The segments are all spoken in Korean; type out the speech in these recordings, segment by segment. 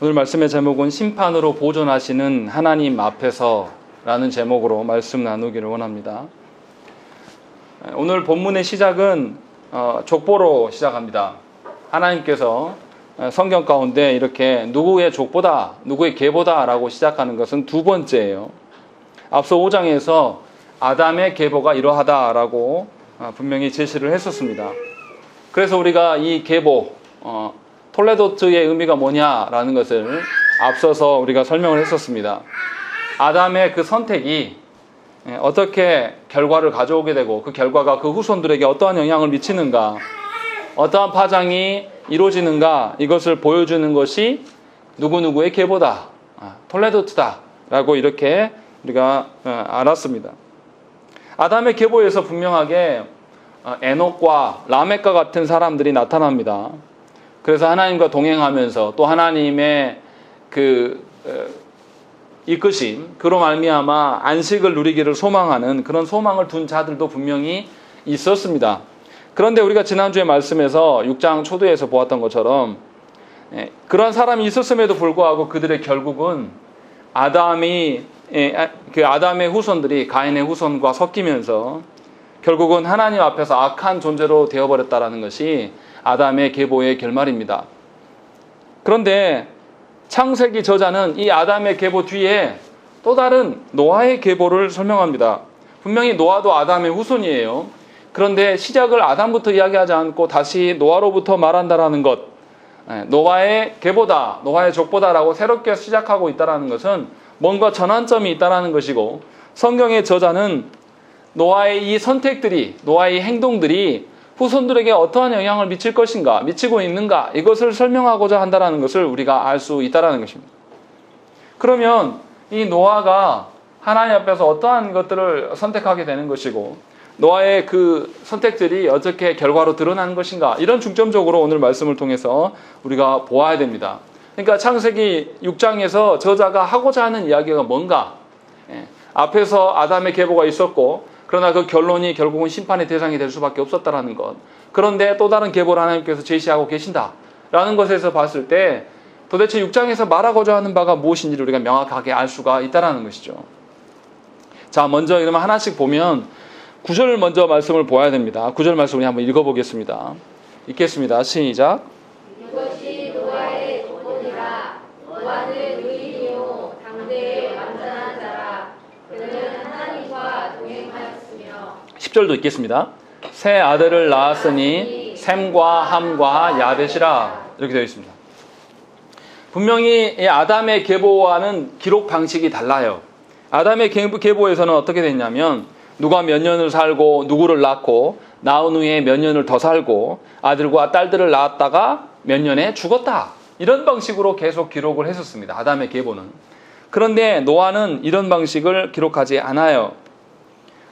오늘 말씀의 제목은 심판으로 보존하시는 하나님 앞에서 라는 제목으로 말씀 나누기를 원합니다. 오늘 본문의 시작은 족보로 시작합니다. 하나님께서 성경 가운데 이렇게 누구의 족보다, 누구의 계보다 라고 시작하는 것은 두 번째예요. 앞서 5장에서 아담의 계보가 이러하다라고 분명히 제시를 했었습니다. 그래서 우리가 이 계보, 톨레도트의 의미가 뭐냐라는 것을 앞서서 우리가 설명을 했었습니다. 아담의 그 선택이 어떻게 결과를 가져오게 되고 그 결과가 그 후손들에게 어떠한 영향을 미치는가, 어떠한 파장이 이루어지는가, 이것을 보여주는 것이 누구누구의 계보다, 톨레도트다 라고 이렇게 우리가 알았습니다. 아담의 계보에서 분명하게 에녹과 라멕과 같은 사람들이 나타납니다. 그래서 하나님과 동행하면서 또 하나님의 이끄심, 그로 말미암아 안식을 누리기를 소망하는 그런 소망을 둔 자들도 분명히 있었습니다. 그런데 우리가 지난주에 말씀에서 6장 초두에서 보았던 것처럼 그런 사람이 있었음에도 불구하고 그들의 결국은 아담의 후손들이 가인의 후손과 섞이면서 결국은 하나님 앞에서 악한 존재로 되어버렸다는 것이 아담의 계보의 결말입니다. 그런데 창세기 저자는 이 아담의 계보 뒤에 또 다른 노아의 계보를 설명합니다. 분명히 노아도 아담의 후손이에요. 그런데 시작을 아담부터 이야기하지 않고 다시 노아로부터 말한다라는 것, 노아의 계보다, 노아의 족보다라고 새롭게 시작하고 있다는 것은 뭔가 전환점이 있다는 것이고, 성경의 저자는 노아의 이 선택들이, 노아의 행동들이 후손들에게 어떠한 영향을 미칠 것인가, 미치고 있는가, 이것을 설명하고자 한다는 것을 우리가 알 수 있다는 것입니다. 그러면 이 노아가 하나님 앞에서 어떠한 것들을 선택하게 되는 것이고, 노아의 그 선택들이 어떻게 결과로 드러나는 것인가, 이런 중점적으로 오늘 말씀을 통해서 우리가 보아야 됩니다. 그러니까 창세기 6장에서 저자가 하고자 하는 이야기가 뭔가, 앞에서 아담의 계보가 있었고, 그러나 그 결론이 결국은 심판의 대상이 될 수밖에 없었다는 것. 그런데 또 다른 계보를 하나님께서 제시하고 계신다라는 것에서 봤을 때 도대체 6장에서 말하고자 하는 바가 무엇인지를 우리가 명확하게 알 수가 있다는 것이죠. 자, 먼저 그러면 하나씩 보면 9절 먼저 말씀을 보아야 됩니다. 9절 말씀 우리 한번 읽어보겠습니다. 읽겠습니다. 시작. 이것이 노아의 족보니라. 노아는 의인이요 당대의 완전한 자라. 그는 하나님과 동행하였으며. 10절도 읽겠습니다. 세 아들을 낳았으니 셈과 함과 야벳이라. 이렇게 되어 있습니다. 분명히 아담의 계보와는 기록 방식이 달라요. 아담의 계보에서는 어떻게 됐냐면 누가 몇 년을 살고 누구를 낳고 낳은 후에 몇 년을 더 살고 아들과 딸들을 낳았다가 몇 년에 죽었다, 이런 방식으로 계속 기록을 했었습니다. 아담의 계보는. 그런데 노아는 이런 방식을 기록하지 않아요.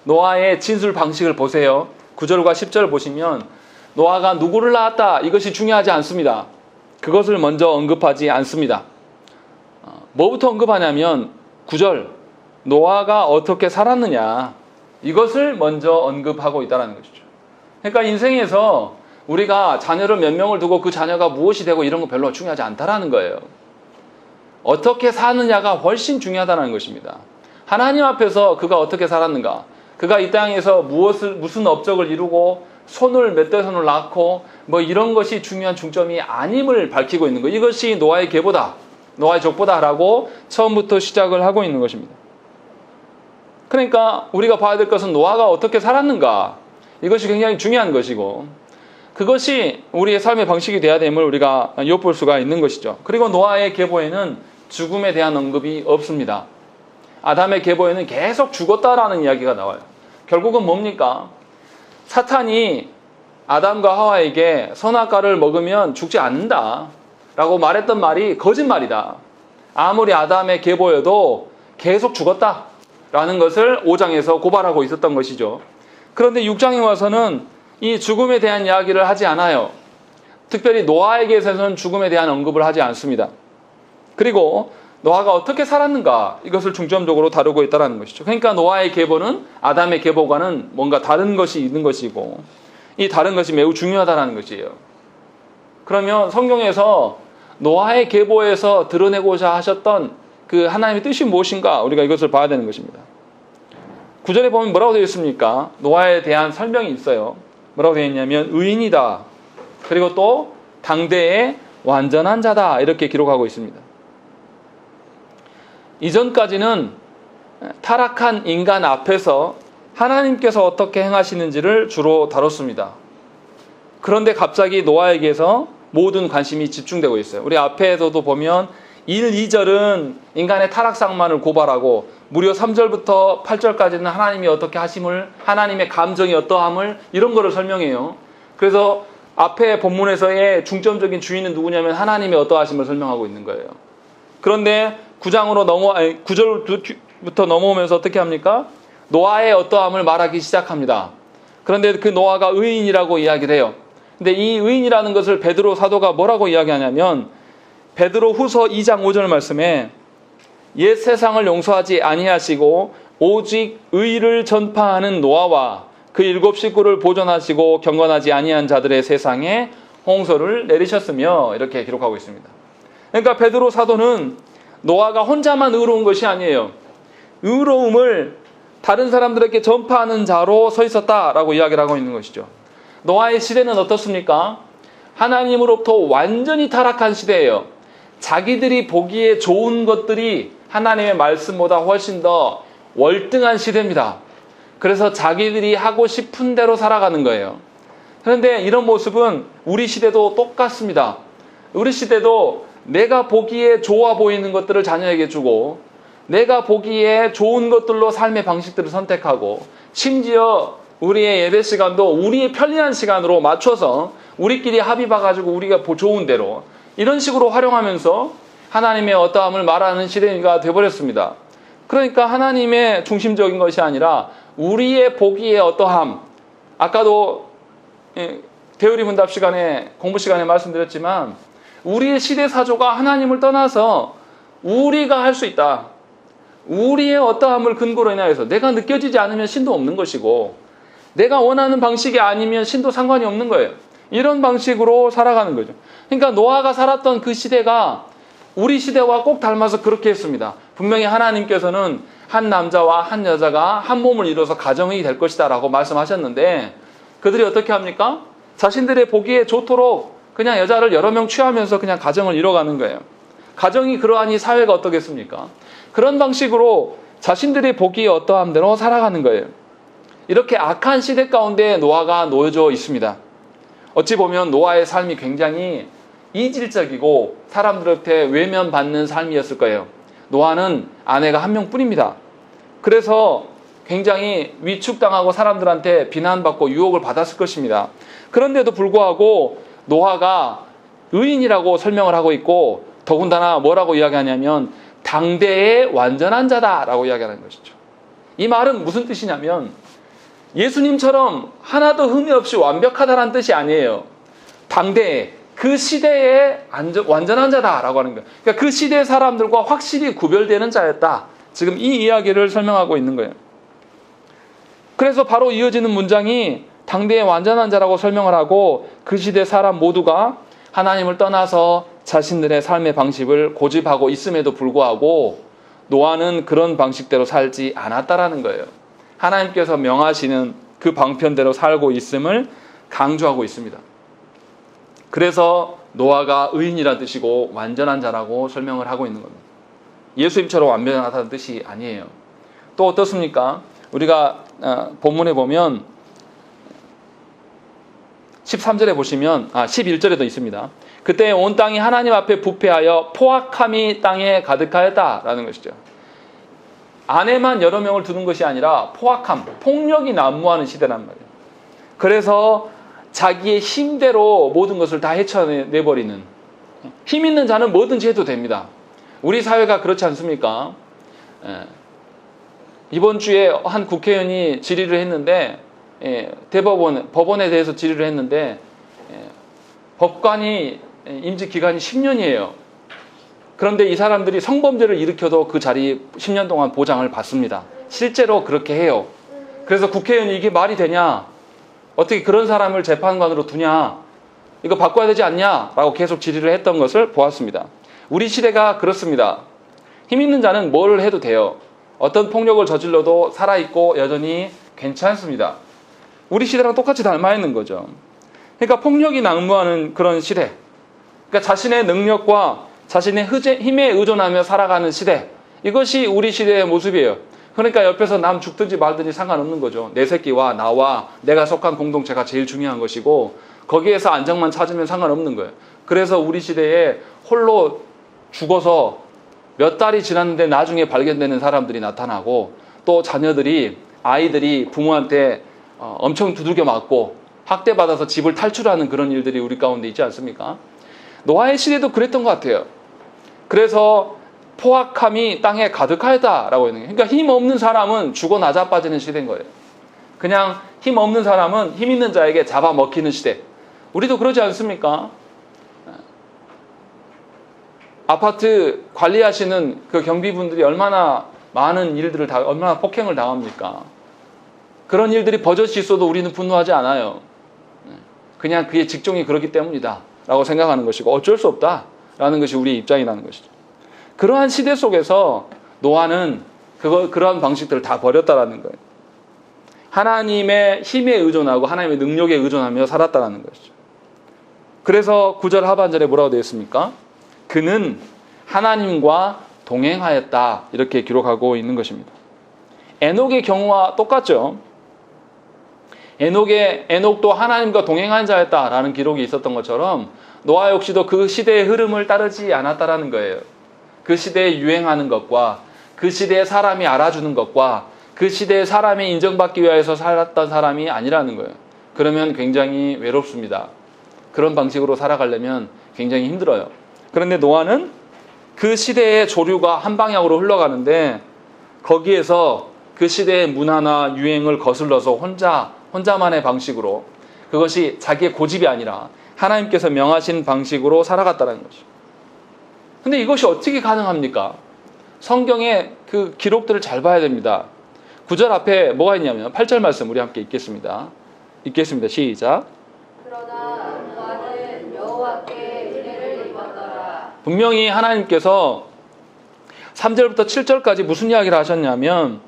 노아의 진술 방식을 보세요. 9절과 10절 보시면 노아가 누구를 낳았다, 이것이 중요하지 않습니다. 그것을 먼저 언급하지 않습니다. 뭐부터 언급하냐면 9절, 노아가 어떻게 살았느냐, 이것을 먼저 언급하고 있다는 것이죠. 그러니까 인생에서 우리가 자녀를 몇 명을 두고 그 자녀가 무엇이 되고 이런 거 별로 중요하지 않다라는 거예요. 어떻게 사느냐가 훨씬 중요하다는 것입니다. 하나님 앞에서 그가 어떻게 살았는가, 그가 이 땅에서 무슨 업적을 이루고 손을 몇 대 손을 낳고 뭐 이런 것이 중요한 중점이 아님을 밝히고 있는 것. 이것이 노아의 계보다, 노아의 족보다라고 처음부터 시작을 하고 있는 것입니다. 그러니까 우리가 봐야 될 것은 노아가 어떻게 살았는가, 이것이 굉장히 중요한 것이고, 그것이 우리의 삶의 방식이 되어야 됨을 우리가 엿볼 수가 있는 것이죠. 그리고 노아의 계보에는 죽음에 대한 언급이 없습니다. 아담의 계보에는 계속 죽었다라는 이야기가 나와요. 결국은 뭡니까? 사탄이 아담과 하와에게 선악과를 먹으면 죽지 않는다 라고 말했던 말이 거짓말이다. 아무리 아담의 계보여도 계속 죽었다 라는 것을 5장에서 고발하고 있었던 것이죠. 그런데 6장에 와서는 이 죽음에 대한 이야기를 하지 않아요. 특별히 노아에게서는 죽음에 대한 언급을 하지 않습니다. 그리고 노아가 어떻게 살았는가, 이것을 중점적으로 다루고 있다는 것이죠. 그러니까 노아의 계보는 아담의 계보와는 뭔가 다른 것이 있는 것이고, 이 다른 것이 매우 중요하다는 것이에요. 그러면 성경에서 노아의 계보에서 드러내고자 하셨던 그 하나님의 뜻이 무엇인가 우리가 이것을 봐야 되는 것입니다. 9절에 보면 뭐라고 되어 있습니까? 노아에 대한 설명이 있어요. 뭐라고 되어 있냐면 의인이다. 그리고 또 당대의 완전한 자다. 이렇게 기록하고 있습니다. 이전까지는 타락한 인간 앞에서 하나님께서 어떻게 행하시는지를 주로 다뤘습니다. 그런데 갑자기 노아에게서 모든 관심이 집중되고 있어요. 우리 앞에서도 보면 1, 2절은 인간의 타락상만을 고발하고 무려 3절부터 8절까지는 하나님이 어떻게 하심을, 하나님의 감정이 어떠함을 이런 거를 설명해요. 그래서 앞에 본문에서의 중점적인 주인은 누구냐면 하나님의 어떠하심을 설명하고 있는 거예요. 그런데 9절부터 넘어오면서 어떻게 합니까? 노아의 어떠함을 말하기 시작합니다. 그런데 그 노아가 의인이라고 이야기를 해요. 근데 이 의인이라는 것을 베드로 사도가 뭐라고 이야기하냐면 베드로 후서 2장 5절 말씀에 옛 세상을 용서하지 아니하시고 오직 의를 전파하는 노아와 그 7 식구를 보존하시고 경건하지 아니한 자들의 세상에 홍수를 내리셨으며 이렇게 기록하고 있습니다. 그러니까 베드로 사도는 노아가 혼자만 의로운 것이 아니에요. 의로움을 다른 사람들에게 전파하는 자로 서 있었다라고 이야기를 하고 있는 것이죠. 노아의 시대는 어떻습니까? 하나님으로부터 완전히 타락한 시대예요. 자기들이 보기에 좋은 것들이 하나님의 말씀보다 훨씬 더 월등한 시대입니다. 그래서 자기들이 하고 싶은 대로 살아가는 거예요. 그런데 이런 모습은 우리 시대도 똑같습니다. 우리 시대도 내가 보기에 좋아 보이는 것들을 자녀에게 주고 내가 보기에 좋은 것들로 삶의 방식들을 선택하고 심지어 우리의 예배 시간도 우리의 편리한 시간으로 맞춰서 우리끼리 합의 봐가지고 우리가 좋은 대로 이런 식으로 활용하면서 하나님의 어떠함을 말하는 시대가 되어버렸습니다. 그러니까 하나님의 중심적인 것이 아니라 우리의 보기에 어떠함. 아까도 대우리 문답 시간에 공부 시간에 말씀드렸지만 우리의 시대 사조가 하나님을 떠나서 우리가 할 수 있다. 우리의 어떠함을 근거로 인하여서 내가 느껴지지 않으면 신도 없는 것이고 내가 원하는 방식이 아니면 신도 상관이 없는 거예요. 이런 방식으로 살아가는 거죠. 그러니까 노아가 살았던 그 시대가 우리 시대와 꼭 닮아서 그렇게 했습니다. 분명히 하나님께서는 한 남자와 한 여자가 한 몸을 이뤄서 가정이 될 것이다 라고 말씀하셨는데 그들이 어떻게 합니까? 자신들의 보기에 좋도록 그냥 여자를 여러 명 취하면서 그냥 가정을 이뤄가는 거예요. 가정이 그러하니 사회가 어떻겠습니까? 그런 방식으로 자신들의 보기에 어떠한 대로 살아가는 거예요. 이렇게 악한 시대 가운데 노아가 놓여져 있습니다. 어찌 보면 노아의 삶이 굉장히 이질적이고 사람들한테 외면받는 삶이었을 거예요. 노아는 아내가 한 명뿐입니다. 그래서 굉장히 위축당하고 사람들한테 비난받고 유혹을 받았을 것입니다. 그런데도 불구하고 노아가 의인이라고 설명을 하고 있고 더군다나 뭐라고 이야기하냐면 당대의 완전한 자다라고 이야기하는 것이죠. 이 말은 무슨 뜻이냐면 예수님처럼 하나도 흠이 없이 완벽하다는 뜻이 아니에요. 당대의 그 시대의 완전한 자다라고 하는 거예요. 그러니까 그 시대의 사람들과 확실히 구별되는 자였다. 지금 이 이야기를 설명하고 있는 거예요. 그래서 바로 이어지는 문장이 당대의 완전한 자라고 설명을 하고 그 시대 사람 모두가 하나님을 떠나서 자신들의 삶의 방식을 고집하고 있음에도 불구하고 노아는 그런 방식대로 살지 않았다라는 거예요. 하나님께서 명하시는 그 방편대로 살고 있음을 강조하고 있습니다. 그래서 노아가 의인이라는 뜻이고 완전한 자라고 설명을 하고 있는 겁니다. 예수님처럼 완전하다는 뜻이 아니에요. 또 어떻습니까? 우리가 본문에 보면 13절에 보시면 11절에도 있습니다. 그때 온 땅이 하나님 앞에 부패하여 포악함이 땅에 가득하였다라는 것이죠. 아내만 여러 명을 두는 것이 아니라 포악함, 폭력이 난무하는 시대란 말이에요. 그래서 자기의 힘대로 모든 것을 다 헤쳐내버리는 힘 있는 자는 뭐든지 해도 됩니다. 우리 사회가 그렇지 않습니까? 이번 주에 한 국회의원이 질의를 했는데 법원에 대해서 질의를 했는데 법관이 임직 기간이 10년이에요. 그런데 이 사람들이 성범죄를 일으켜도 그 자리 10년 동안 보장을 받습니다. 실제로 그렇게 해요. 그래서 국회의원이 이게 말이 되냐? 어떻게 그런 사람을 재판관으로 두냐? 이거 바꿔야 되지 않냐? 라고 계속 질의를 했던 것을 보았습니다. 우리 시대가 그렇습니다. 힘 있는 자는 뭘 해도 돼요. 어떤 폭력을 저질러도 살아있고 여전히 괜찮습니다. 우리 시대랑 똑같이 닮아 있는 거죠. 그러니까 폭력이 난무하는 그런 시대. 그러니까 자신의 능력과 자신의 힘에 의존하며 살아가는 시대. 이것이 우리 시대의 모습이에요. 그러니까 옆에서 남 죽든지 말든지 상관없는 거죠. 내 새끼와 나와 내가 속한 공동체가 제일 중요한 것이고 거기에서 안정만 찾으면 상관없는 거예요. 그래서 우리 시대에 홀로 죽어서 몇 달이 지났는데 나중에 발견되는 사람들이 나타나고 또 아이들이 부모한테 엄청 두들겨 맞고 학대받아서 집을 탈출하는 그런 일들이 우리 가운데 있지 않습니까? 노아의 시대도 그랬던 것 같아요. 그래서 포악함이 땅에 가득하였다라고 하는 거예요. 그러니까 힘 없는 사람은 죽어 나자빠지는 시대인 거예요. 그냥 힘 없는 사람은 힘 있는 자에게 잡아먹히는 시대. 우리도 그러지 않습니까? 아파트 관리하시는 그 경비분들이 얼마나 많은 일들을 얼마나 폭행을 당합니까? 그런 일들이 버젓이 있어도 우리는 분노하지 않아요. 그냥 그의 직종이 그렇기 때문이다 라고 생각하는 것이고 어쩔 수 없다라는 것이 우리의 입장이라는 것이죠. 그러한 시대 속에서 노아는 그러한 방식들을 다 버렸다라는 거예요. 하나님의 힘에 의존하고 하나님의 능력에 의존하며 살았다라는 것이죠. 그래서 9절 하반절에 뭐라고 되어 있습니까? 그는 하나님과 동행하였다 이렇게 기록하고 있는 것입니다. 에녹의 경우와 똑같죠. 에녹도 하나님과 동행한 자였다라는 기록이 있었던 것처럼 노아 역시도 그 시대의 흐름을 따르지 않았다라는 거예요. 그 시대에 유행하는 것과 그 시대에 사람이 알아주는 것과 그 시대에 사람이 인정받기 위해서 살았던 사람이 아니라는 거예요. 그러면 굉장히 외롭습니다. 그런 방식으로 살아가려면 굉장히 힘들어요. 그런데 노아는 그 시대의 조류가 한 방향으로 흘러가는데 거기에서 그 시대의 문화나 유행을 거슬러서 혼자만의 방식으로 그것이 자기의 고집이 아니라 하나님께서 명하신 방식으로 살아갔다는 것이죠. 근데 이것이 어떻게 가능합니까? 성경의 그 기록들을 잘 봐야 됩니다. 9절 앞에 뭐가 있냐면 8절 말씀 우리 함께 읽겠습니다. 시작. 그러나 노아는 여호와께 은혜를 입었더라. 분명히 하나님께서 3절부터 7절까지 무슨 이야기를 하셨냐면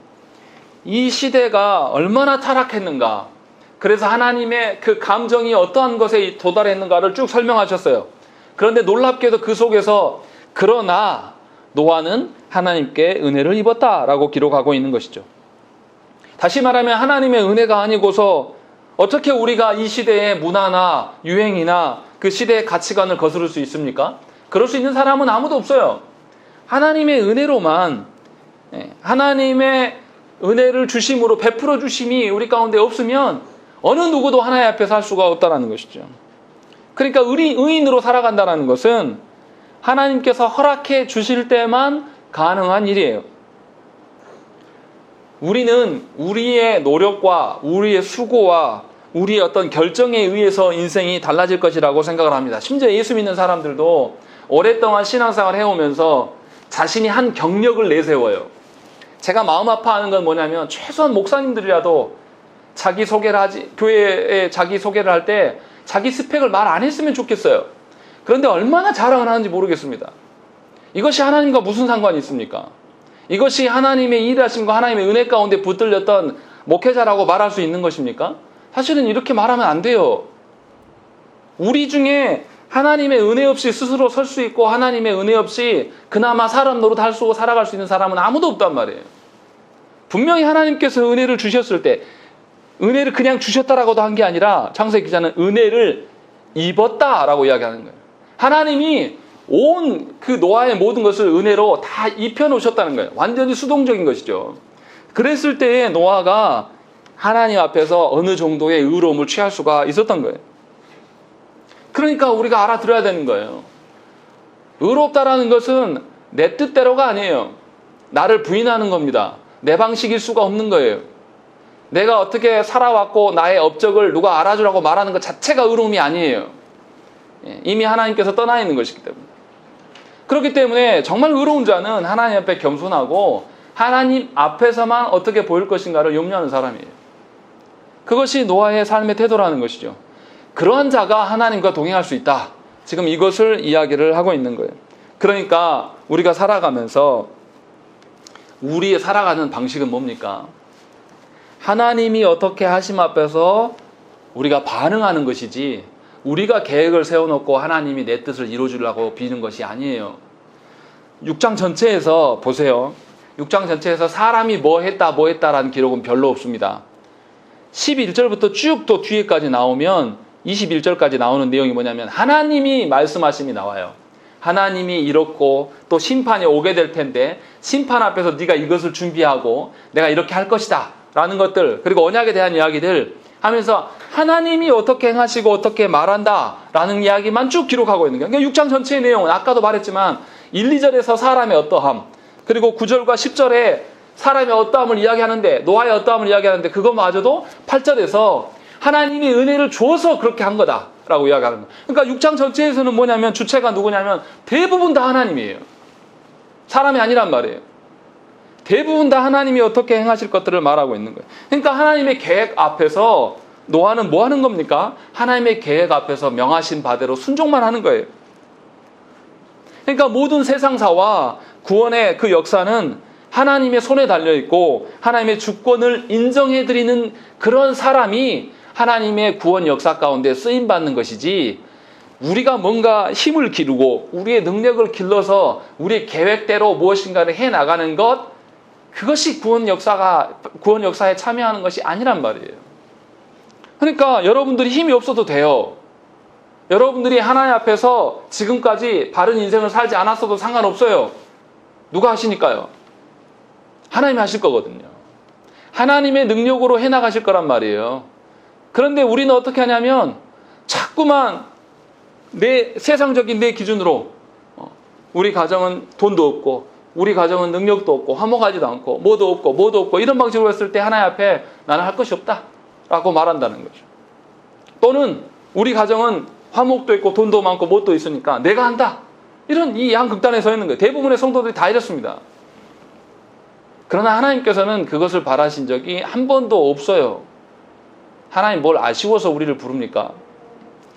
이 시대가 얼마나 타락했는가, 그래서 하나님의 그 감정이 어떠한 것에 도달했는가를 쭉 설명하셨어요. 그런데 놀랍게도 그 속에서 그러나 노아는 하나님께 은혜를 입었다라고 기록하고 있는 것이죠. 다시 말하면 하나님의 은혜가 아니고서 어떻게 우리가 이 시대의 문화나 유행이나 그 시대의 가치관을 거스를 수 있습니까? 그럴 수 있는 사람은 아무도 없어요. 하나님의 은혜로만, 하나님의 은혜를 주심으로 베풀어 주심이 우리 가운데 없으면 어느 누구도 하나님 앞에 살 수가 없다는 것이죠. 그러니까 의인으로 살아간다는 것은 하나님께서 허락해 주실 때만 가능한 일이에요. 우리는 우리의 노력과 우리의 수고와 우리의 어떤 결정에 의해서 인생이 달라질 것이라고 생각을 합니다. 심지어 예수 믿는 사람들도 오랫동안 신앙생활을 해오면서 자신이 한 경력을 내세워요. 제가 마음 아파하는 건 뭐냐면 최소한 목사님들이라도 교회에 자기 소개를 할 때 자기 스펙을 말 안 했으면 좋겠어요. 그런데 얼마나 자랑을 하는지 모르겠습니다. 이것이 하나님과 무슨 상관이 있습니까? 이것이 하나님의 일하심과 하나님의 은혜 가운데 붙들렸던 목회자라고 말할 수 있는 것입니까? 사실은 이렇게 말하면 안 돼요. 우리 중에 하나님의 은혜 없이 스스로 설 수 있고 하나님의 은혜 없이 그나마 사람 노릇 할 수 있고 살아갈 수 있는 사람은 아무도 없단 말이에요. 분명히 하나님께서 은혜를 주셨을 때 은혜를 그냥 주셨다라고도 한 게 아니라 창세기 기자는 은혜를 입었다라고 이야기하는 거예요. 하나님이 온 그 노아의 모든 것을 은혜로 다 입혀놓으셨다는 거예요. 완전히 수동적인 것이죠. 그랬을 때에 노아가 하나님 앞에서 어느 정도의 의로움을 취할 수가 있었던 거예요. 그러니까 우리가 알아들어야 되는 거예요. 의롭다라는 것은 내 뜻대로가 아니에요. 나를 부인하는 겁니다. 내 방식일 수가 없는 거예요. 내가 어떻게 살아왔고 나의 업적을 누가 알아주라고 말하는 것 자체가 의로움이 아니에요. 이미 하나님께서 떠나 있는 것이기 때문에. 그렇기 때문에 정말 의로운 자는 하나님 앞에 겸손하고 하나님 앞에서만 어떻게 보일 것인가를 염려하는 사람이에요. 그것이 노아의 삶의 태도라는 것이죠. 그러한 자가 하나님과 동행할 수 있다. 지금 이것을 이야기를 하고 있는 거예요. 그러니까 우리가 살아가면서 우리의 살아가는 방식은 뭡니까? 하나님이 어떻게 하심 앞에서 우리가 반응하는 것이지 우리가 계획을 세워놓고 하나님이 내 뜻을 이루어주려고 비는 것이 아니에요. 6장 전체에서 보세요. 6장 전체에서 사람이 뭐 했다라는 기록은 별로 없습니다. 11절부터 쭉 또 뒤에까지 나오면 21절까지 나오는 내용이 뭐냐면 하나님이 말씀하심이 나와요. 하나님이 이렇고 또 심판이 오게 될 텐데 심판 앞에서 네가 이것을 준비하고 내가 이렇게 할 것이다 라는 것들, 그리고 언약에 대한 이야기들 하면서 하나님이 어떻게 행하시고 어떻게 말한다 라는 이야기만 쭉 기록하고 있는 거예요. 그러니까 6장 전체의 내용은 아까도 말했지만 1, 2절에서 사람의 어떠함, 그리고 9절과 10절에 사람의 어떠함을 이야기하는데, 노아의 어떠함을 이야기하는데 그것마저도 8절에서 하나님이 은혜를 주어서 그렇게 한 거다라고 이야기하는 거예요. 그러니까 6장 전체에서는 뭐냐면 주체가 누구냐면 대부분 다 하나님이에요. 사람이 아니란 말이에요. 대부분 다 하나님이 어떻게 행하실 것들을 말하고 있는 거예요. 그러니까 하나님의 계획 앞에서 노아는 뭐 하는 겁니까? 하나님의 계획 앞에서 명하신 바대로 순종만 하는 거예요. 그러니까 모든 세상사와 구원의 그 역사는 하나님의 손에 달려있고 하나님의 주권을 인정해드리는 그런 사람이 하나님의 구원 역사 가운데 쓰임받는 것이지, 우리가 뭔가 힘을 기르고 우리의 능력을 길러서 우리의 계획대로 무엇인가를 해나가는 것, 그것이 구원 역사에 참여하는 것이 아니란 말이에요. 그러니까 여러분들이 힘이 없어도 돼요. 여러분들이 하나님 앞에서 지금까지 바른 인생을 살지 않았어도 상관없어요. 누가 하시니까요? 하나님이 하실 거거든요. 하나님의 능력으로 해나가실 거란 말이에요. 그런데 우리는 어떻게 하냐면 자꾸만 세상적인 내 기준으로 우리 가정은 돈도 없고 우리 가정은 능력도 없고 화목하지도 않고 뭐도 없고 이런 방식으로 했을 때 하나님 앞에 나는 할 것이 없다 라고 말한다는 거죠. 또는 우리 가정은 화목도 있고 돈도 많고 뭣도 있으니까 내가 한다, 이런 이 양극단에 서 있는 거예요. 대부분의 성도들이 다 이렇습니다. 그러나 하나님께서는 그것을 바라신 적이 한 번도 없어요. 하나님 뭘 아쉬워서 우리를 부릅니까?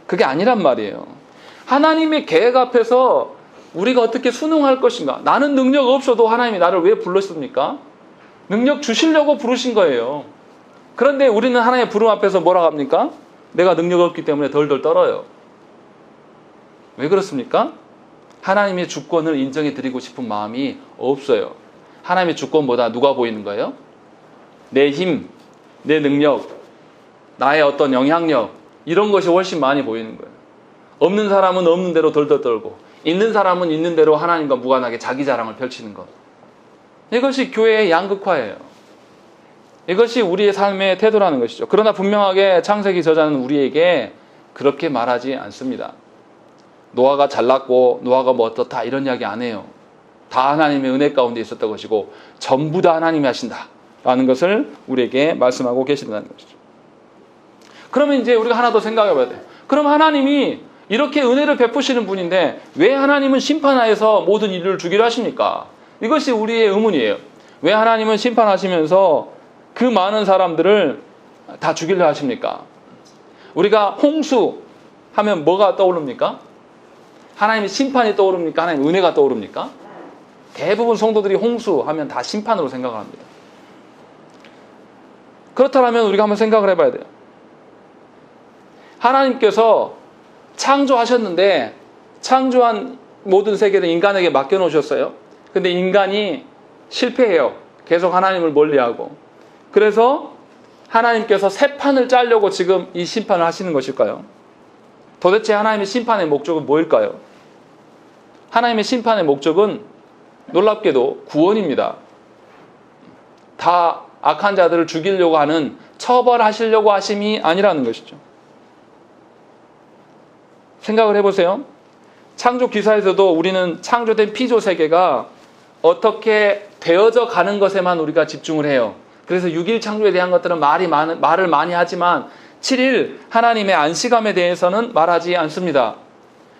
그게 아니란 말이에요. 하나님의 계획 앞에서 우리가 어떻게 순응할 것인가? 나는 능력 없어도 하나님이 나를 왜 불렀습니까? 능력 주시려고 부르신 거예요. 그런데 우리는 하나님의 부름 앞에서 뭐라고 합니까? 내가 능력 없기 때문에 덜덜 떨어요. 왜 그렇습니까? 하나님의 주권을 인정해 드리고 싶은 마음이 없어요. 하나님의 주권보다 누가 보이는 거예요? 내 힘, 내 능력, 나의 어떤 영향력, 이런 것이 훨씬 많이 보이는 거예요. 없는 사람은 없는 대로 덜덜 떨고 있는 사람은 있는 대로 하나님과 무관하게 자기 자랑을 펼치는 것. 이것이 교회의 양극화예요. 이것이 우리의 삶의 태도라는 것이죠. 그러나 분명하게 창세기 저자는 우리에게 그렇게 말하지 않습니다. 노아가 잘났고 노아가 뭐 어떻다 이런 이야기 안 해요. 다 하나님의 은혜 가운데 있었던 것이고 전부 다 하나님이 하신다라는 것을 우리에게 말씀하고 계신다는 것이죠. 그러면 이제 우리가 하나 더 생각해 봐야 돼요. 그럼 하나님이 이렇게 은혜를 베푸시는 분인데 왜 하나님은 심판하여서 모든 인류를 죽이려 하십니까? 이것이 우리의 의문이에요. 왜 하나님은 심판하시면서 그 많은 사람들을 다 죽이려 하십니까? 우리가 홍수 하면 뭐가 떠오릅니까? 하나님의 심판이 떠오릅니까? 하나님의 은혜가 떠오릅니까? 대부분 성도들이 홍수 하면 다 심판으로 생각을 합니다. 그렇다면 우리가 한번 생각을 해봐야 돼요. 하나님께서 창조하셨는데 창조한 모든 세계를 인간에게 맡겨놓으셨어요. 근데 인간이 실패해요. 계속 하나님을 멀리하고. 그래서 하나님께서 새 판을 짜려고 지금 이 심판을 하시는 것일까요? 도대체 하나님의 심판의 목적은 뭐일까요? 하나님의 심판의 목적은 놀랍게도 구원입니다. 다 악한 자들을 죽이려고 하는, 처벌하시려고 하심이 아니라는 것이죠. 생각을 해보세요. 창조 기사에서도 우리는 창조된 피조 세계가 어떻게 되어져 가는 것에만 우리가 집중을 해요. 그래서 6일 창조에 대한 것들은 말을 많이 하지만 7일 하나님의 안식함에 대해서는 말하지 않습니다.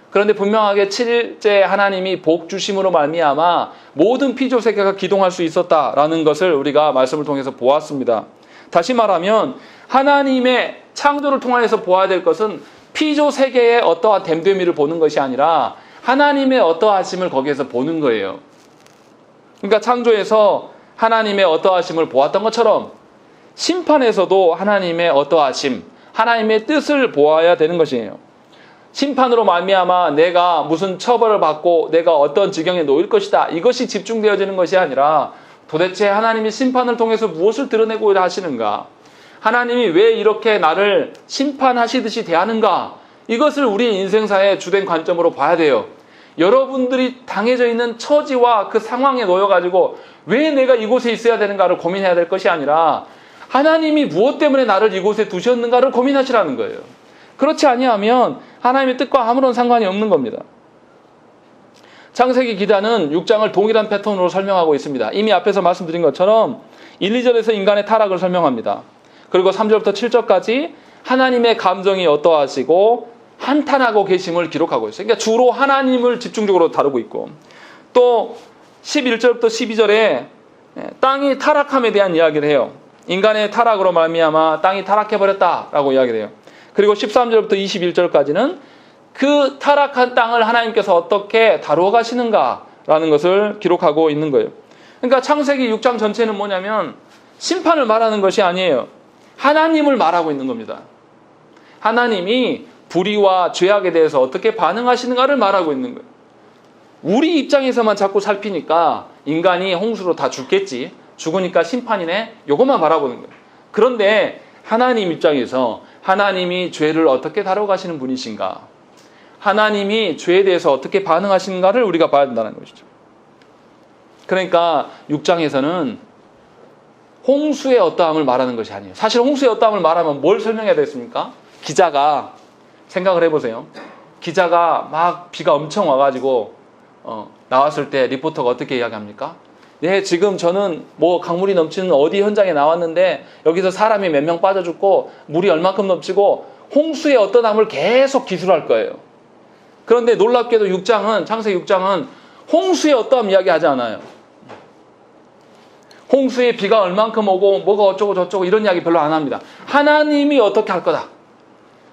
그런데 분명하게 7일째 하나님이 복 주심으로 말미암아 모든 피조 세계가 기동할 수 있었다라는 것을 우리가 말씀을 통해서 보았습니다. 다시 말하면 하나님의 창조를 통해서 보아야 될 것은 피조 세계의 어떠한 됨됨이를 보는 것이 아니라 하나님의 어떠하심을 거기에서 보는 거예요. 그러니까 창조에서 하나님의 어떠하심을 보았던 것처럼 심판에서도 하나님의 어떠하심, 하나님의 뜻을 보아야 되는 것이에요. 심판으로 말미암아 내가 무슨 처벌을 받고 내가 어떤 지경에 놓일 것이다, 이것이 집중되어지는 것이 아니라 도대체 하나님이 심판을 통해서 무엇을 드러내고 하시는가, 하나님이 왜 이렇게 나를 심판하시듯이 대하는가, 이것을 우리 인생사의 주된 관점으로 봐야 돼요. 여러분들이 당해져 있는 처지와 그 상황에 놓여가지고 왜 내가 이곳에 있어야 되는가를 고민해야 될 것이 아니라 하나님이 무엇 때문에 나를 이곳에 두셨는가를 고민하시라는 거예요. 그렇지 아니하면 하나님의 뜻과 아무런 상관이 없는 겁니다. 창세기 기자는 6장을 동일한 패턴으로 설명하고 있습니다. 이미 앞에서 말씀드린 것처럼 1, 2절에서 인간의 타락을 설명합니다. 그리고 3절부터 7절까지 하나님의 감정이 어떠하시고 한탄하고 계심을 기록하고 있어요. 그러니까 주로 하나님을 집중적으로 다루고 있고, 또 11절부터 12절에 땅이 타락함에 대한 이야기를 해요. 인간의 타락으로 말미암아 땅이 타락해버렸다라고 이야기를 해요. 그리고 13절부터 21절까지는 그 타락한 땅을 하나님께서 어떻게 다루어 가시는가라는 것을 기록하고 있는 거예요. 그러니까 창세기 6장 전체는 뭐냐면 심판을 말하는 것이 아니에요. 하나님을 말하고 있는 겁니다. 하나님이 불의와 죄악에 대해서 어떻게 반응하시는가를 말하고 있는 거예요. 우리 입장에서만 자꾸 살피니까 인간이 홍수로 다 죽겠지, 죽으니까 심판이네, 이것만 바라보는 거예요. 그런데 하나님 입장에서 하나님이 죄를 어떻게 다뤄가시는 분이신가, 하나님이 죄에 대해서 어떻게 반응하시는가를 우리가 봐야 된다는 것이죠. 그러니까 6장에서는 홍수의 어떠함을 말하는 것이 아니에요. 사실 홍수의 어떠함을 말하면 뭘 설명해야 되겠습니까? 기자가 생각을 해보세요. 기자가 막 비가 엄청 와가지고 나왔을 때 리포터가 어떻게 이야기합니까? 네, 지금 저는 뭐 강물이 넘치는 어디 현장에 나왔는데 여기서 사람이 몇 명 빠져 죽고 물이 얼마큼 넘치고 홍수의 어떠함을 계속 기술할 거예요. 그런데 놀랍게도 6장은, 창세기 6장은 홍수의 어떠함 이야기하지 않아요. 홍수에 비가 얼만큼 오고 뭐가 어쩌고 저쩌고 이런 이야기 별로 안 합니다. 하나님이 어떻게 할 거다,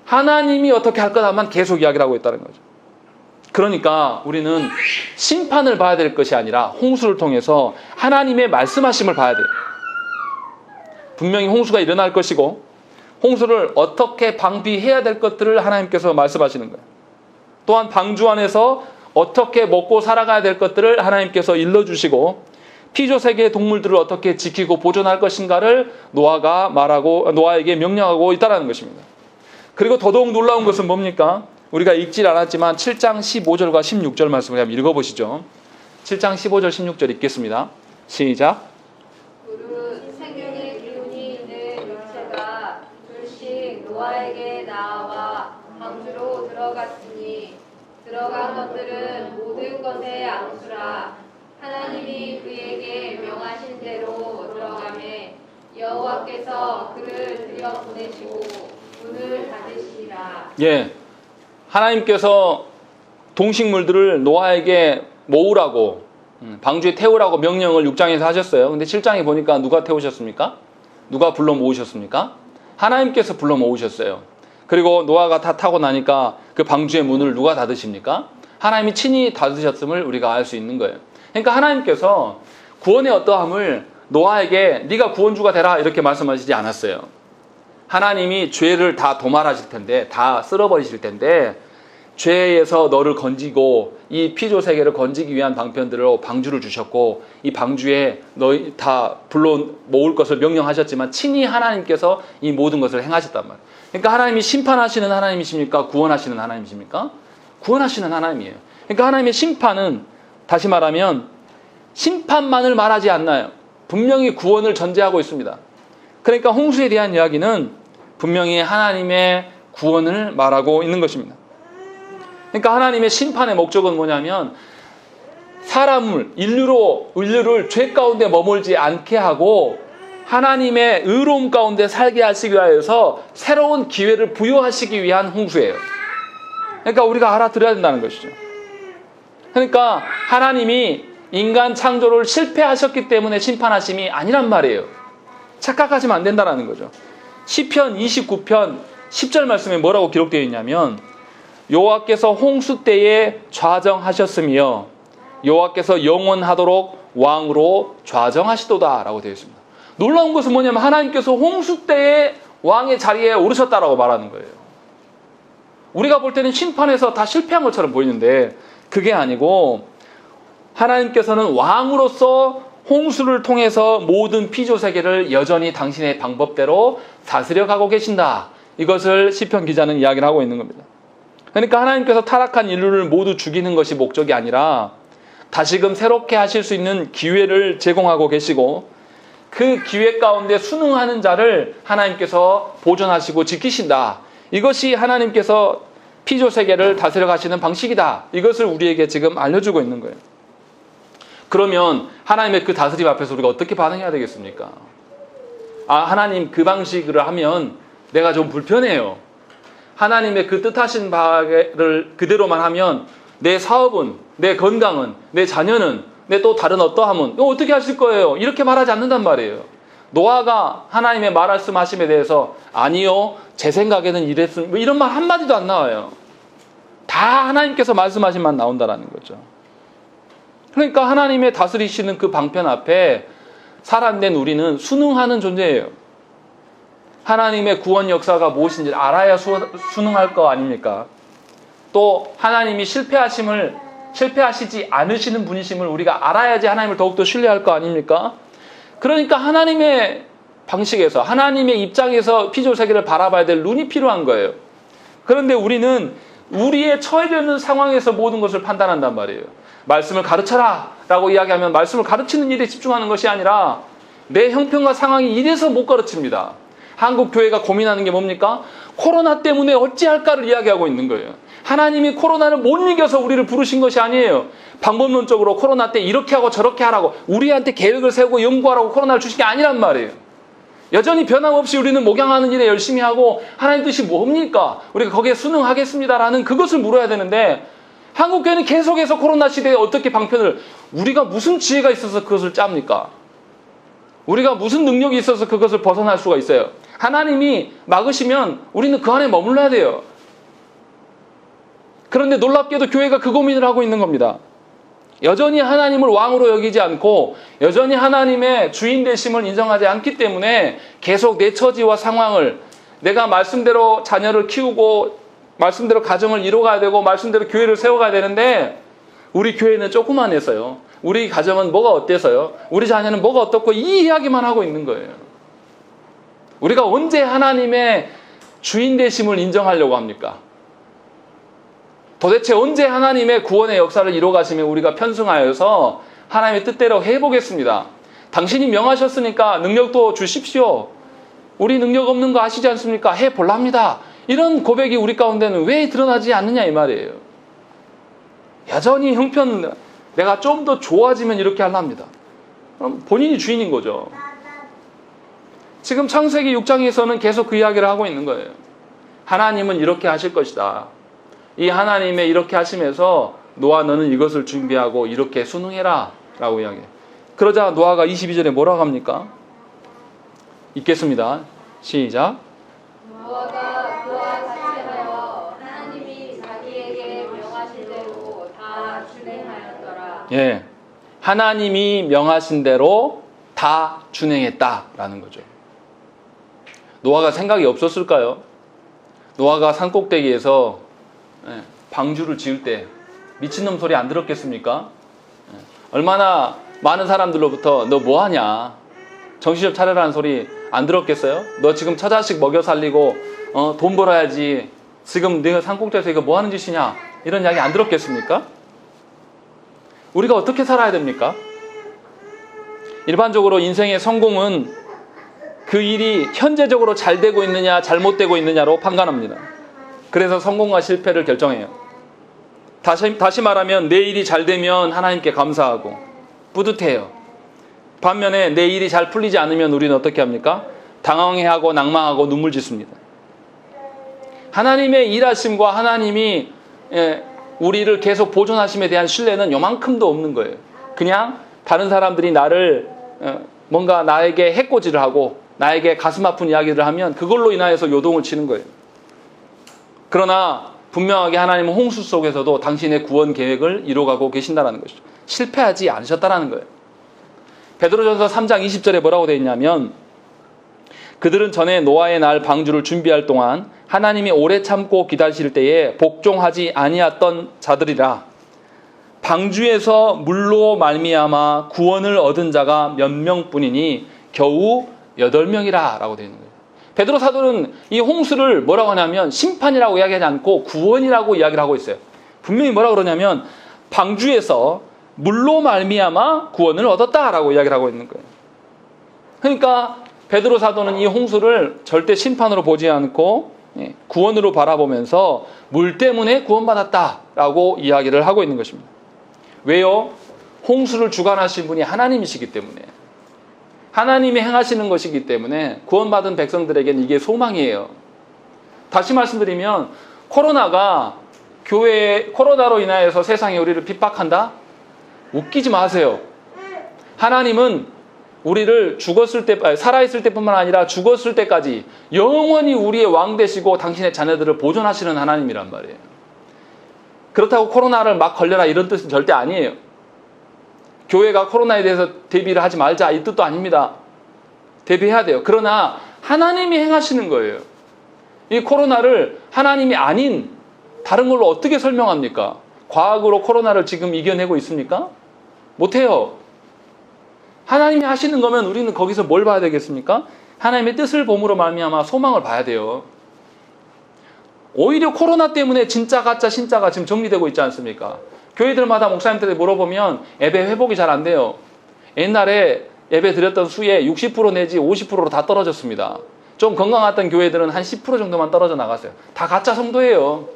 하나님이 어떻게 할 거다만 계속 이야기를 하고 있다는 거죠. 그러니까 우리는 심판을 봐야 될 것이 아니라 홍수를 통해서 하나님의 말씀하심을 봐야 돼요. 분명히 홍수가 일어날 것이고 홍수를 어떻게 방비해야 될 것들을 하나님께서 말씀하시는 거예요. 또한 방주 안에서 어떻게 먹고 살아가야 될 것들을 하나님께서 일러주시고 피조세계의 동물들을 어떻게 지키고 보존할 것인가를 노아에게 명령하고 있다는 것입니다. 그리고 더더욱 놀라운 것은 뭡니까? 우리가 읽질 않았지만 7장 15절과 16절 말씀을 한번 읽어보시죠. 7장 15절 16절 읽겠습니다. 시작. 푸른 생명의 기운이 있는 육체가 둘씩 노아에게 나와 방주로 들어갔으니 들어간 것들은 모든 것의 앙수라. 하나님이 그에게 명하신 대로 들어가매 여호와께서 그를 들여보내시고 문을 닫으시리라. 예, 하나님께서 동식물들을 노아에게 모으라고, 방주에 태우라고 명령을 6장에서 하셨어요. 근데 7장에 보니까 누가 태우셨습니까? 누가 불러 모으셨습니까? 하나님께서 불러 모으셨어요. 그리고 노아가 다 타고 나니까 그 방주의 문을 누가 닫으십니까? 하나님이 친히 닫으셨음을 우리가 알 수 있는 거예요. 그러니까 하나님께서 구원의 어떠함을 노아에게 네가 구원주가 되라 이렇게 말씀하시지 않았어요. 하나님이 죄를 다 도말하실 텐데, 다 쓸어버리실 텐데 죄에서 너를 건지고 이 피조 세계를 건지기 위한 방편들로 방주를 주셨고 이 방주에 너희 다 불러 모을 것을 명령하셨지만 친히 하나님께서 이 모든 것을 행하셨단 말이에요. 그러니까 하나님이 심판하시는 하나님이십니까? 구원하시는 하나님이십니까? 구원하시는 하나님이에요. 그러니까 하나님의 심판은, 다시 말하면 심판만을 말하지 않나요? 분명히 구원을 전제하고 있습니다. 그러니까 홍수에 대한 이야기는 분명히 하나님의 구원을 말하고 있는 것입니다. 그러니까 하나님의 심판의 목적은 뭐냐면 인류를 죄 가운데 머물지 않게 하고 하나님의 의로움 가운데 살게 하시기 위하여서 새로운 기회를 부여하시기 위한 홍수예요. 그러니까 우리가 알아들어야 된다는 것이죠. 그러니까 하나님이 인간 창조를 실패하셨기 때문에 심판하심이 아니란 말이에요. 착각하시면 안 된다는 거죠. 시편 29편 10절 말씀에 뭐라고 기록되어 있냐면 여호와께서 홍수 때에 좌정하셨으며 여호와께서 영원하도록 왕으로 좌정하시도다 라고 되어 있습니다. 놀라운 것은 뭐냐면 하나님께서 홍수 때에 왕의 자리에 오르셨다라고 말하는 거예요. 우리가 볼 때는 심판에서 다 실패한 것처럼 보이는데 그게 아니고 하나님께서는 왕으로서 홍수를 통해서 모든 피조 세계를 여전히 당신의 방법대로 다스려 가고 계신다. 이것을 시편 기자는 이야기를 하고 있는 겁니다. 그러니까 하나님께서 타락한 인류를 모두 죽이는 것이 목적이 아니라 다시금 새롭게 하실 수 있는 기회를 제공하고 계시고 그 기회 가운데 순응하는 자를 하나님께서 보존하시고 지키신다. 이것이 하나님께서 피조 세계를 다스려 가시는 방식이다. 이것을 우리에게 지금 알려주고 있는 거예요. 그러면 하나님의 그 다스림 앞에서 우리가 어떻게 반응해야 되겠습니까? 하나님 그 방식으로 하면 내가 좀 불편해요. 하나님의 그 뜻하신 바를 그대로만 하면 내 사업은, 내 건강은, 내 자녀는, 내 또 다른 어떠함은 이거 어떻게 하실 거예요? 이렇게 말하지 않는단 말이에요. 노아가 하나님의 말씀하심에 대해서 아니요, 제 생각에는 이랬습니다. 이런 말 한마디도 안 나와요. 다 하나님께서 말씀하신만 나온다라는 거죠. 그러니까 하나님의 다스리시는 그 방편 앞에 사람된 우리는 순응하는 존재예요. 하나님의 구원 역사가 무엇인지 알아야 순응할 거 아닙니까? 또 하나님이 실패하시지 않으시는 분이심을 우리가 알아야지 하나님을 더욱더 신뢰할 거 아닙니까? 그러니까 하나님의 방식에서 하나님의 입장에서 피조 세계를 바라봐야 될 눈이 필요한 거예요. 그런데 우리는 우리의 처해져 있는 상황에서 모든 것을 판단한단 말이에요. 말씀을 가르쳐라 라고 이야기하면 말씀을 가르치는 일에 집중하는 것이 아니라 내 형편과 상황이 이래서 못 가르칩니다. 한국 교회가 고민하는 게 뭡니까? 코로나 때문에 어찌할까를 이야기하고 있는 거예요. 하나님이 코로나를 못 이겨서 우리를 부르신 것이 아니에요. 방법론적으로 코로나 때 이렇게 하고 저렇게 하라고 우리한테 계획을 세우고 연구하라고 코로나를 주신 게 아니란 말이에요. 여전히 변함없이 우리는 목양하는 일에 열심히 하고 하나님 뜻이 뭡니까? 우리가 거기에 순응하겠습니다라는 그것을 물어야 되는데 한국교회는 계속해서 코로나 시대에 어떻게 방편을 우리가 무슨 지혜가 있어서 그것을 짭니까? 우리가 무슨 능력이 있어서 그것을 벗어날 수가 있어요? 하나님이 막으시면 우리는 그 안에 머물러야 돼요. 그런데 놀랍게도 교회가 그 고민을 하고 있는 겁니다. 여전히 하나님을 왕으로 여기지 않고 여전히 하나님의 주인 되심을 인정하지 않기 때문에 계속 내 처지와 상황을 내가 말씀대로 자녀를 키우고 말씀대로 가정을 이뤄가야 되고 말씀대로 교회를 세워가야 되는데 우리 교회는 조그만해서요. 우리 가정은 뭐가 어때서요? 우리 자녀는 뭐가 어떻고 이 이야기만 하고 있는 거예요. 우리가 언제 하나님의 주인 되심을 인정하려고 합니까? 도대체 언제 하나님의 구원의 역사를 이뤄가시면 우리가 편승하여서 하나님의 뜻대로 해보겠습니다. 당신이 명하셨으니까 능력도 주십시오. 우리 능력 없는 거 아시지 않습니까? 해볼랍니다. 이런 고백이 우리 가운데는 왜 드러나지 않느냐 이 말이에요. 여전히 형편 내가 좀 더 좋아지면 이렇게 하랍니다. 그럼 본인이 주인인 거죠. 지금 창세기 6장에서는 계속 그 이야기를 하고 있는 거예요. 하나님은 이렇게 하실 것이다. 이 하나님의 이렇게 하시면서 노아 너는 이것을 준비하고 이렇게 순응해라 라고 이야기해요. 그러자 노아가 22절에 뭐라고 합니까? 읽겠습니다. 시작. 노아가 그와 같이 하여 하나님이 자기에게 명하신 대로 다 준행하였더라. 예, 하나님이 명하신 대로 다 준행했다라는 거죠. 노아가 생각이 없었을까요? 노아가 산꼭대기에서 방주를 지을 때 미친놈 소리 안 들었겠습니까? 얼마나 많은 사람들로부터 너 뭐하냐? 정신 좀 차려라는 소리 안 들었겠어요? 너 지금 처자식 먹여 살리고 돈 벌어야지 지금 네가 산꼭대기에서 이거 뭐하는 짓이냐? 이런 이야기 안 들었겠습니까? 우리가 어떻게 살아야 됩니까? 일반적으로 인생의 성공은 그 일이 현재적으로 잘 되고 있느냐 잘못되고 있느냐로 판단합니다. 그래서 성공과 실패를 결정해요. 다시 말하면 내 일이 잘 되면 하나님께 감사하고 뿌듯해요. 반면에 내 일이 잘 풀리지 않으면 우리는 어떻게 합니까? 당황해하고 낭망하고 눈물 짓습니다. 하나님의 일하심과 하나님이 우리를 계속 보존하심에 대한 신뢰는 요만큼도 없는 거예요. 그냥 다른 사람들이 나를 뭔가 나에게 해코지를 하고 나에게 가슴 아픈 이야기를 하면 그걸로 인하여서 요동을 치는 거예요. 그러나 분명하게 하나님은 홍수 속에서도 당신의 구원 계획을 이루어가고 계신다는 것이죠. 실패하지 않으셨다는 거예요. 베드로전서 3장 20절에 뭐라고 되어 있냐면 그들은 전에 노아의 날 방주를 준비할 동안 하나님이 오래 참고 기다리실 때에 복종하지 아니했던 자들이라. 방주에서 물로 말미암아 구원을 얻은 자가 몇 명뿐이니 겨우 8명이라 라고 되어 있는 거예요. 베드로 사도는 이 홍수를 뭐라고 하냐면 심판이라고 이야기하지 않고 구원이라고 이야기를 하고 있어요. 분명히 뭐라고 그러냐면 방주에서 물로 말미암아 구원을 얻었다라고 이야기를 하고 있는 거예요. 그러니까 베드로 사도는 이 홍수를 절대 심판으로 보지 않고 구원으로 바라보면서 물 때문에 구원받았다라고 이야기를 하고 있는 것입니다. 왜요? 홍수를 주관하신 분이 하나님이시기 때문에, 하나님이 행하시는 것이기 때문에 구원받은 백성들에게는 이게 소망이에요. 다시 말씀드리면 코로나가 코로나로 인하여서 세상이 우리를 핍박한다? 웃기지 마세요. 하나님은 우리를 살아있을 때뿐만 아니라 죽었을 때까지 영원히 우리의 왕 되시고 당신의 자녀들을 보존하시는 하나님이란 말이에요. 그렇다고 코로나를 막 걸려라 이런 뜻은 절대 아니에요. 교회가 코로나에 대해서 대비를 하지 말자 이 뜻도 아닙니다. 대비해야 돼요. 그러나 하나님이 행하시는 거예요. 이 코로나를 하나님이 아닌 다른 걸로 어떻게 설명합니까? 과학으로 코로나를 지금 이겨내고 있습니까? 못해요. 하나님이 하시는 거면 우리는 거기서 뭘 봐야 되겠습니까? 하나님의 뜻을 봄으로 말미암아 소망을 봐야 돼요. 오히려 코로나 때문에 진짜 가짜 신짜가 지금 정리되고 있지 않습니까? 교회들마다 목사님들이 물어보면 예배 회복이 잘 안 돼요. 옛날에 예배 드렸던 수의 60% 내지 50%로 다 떨어졌습니다. 좀 건강했던 교회들은 한 10% 정도만 떨어져 나갔어요. 다 가짜 성도예요.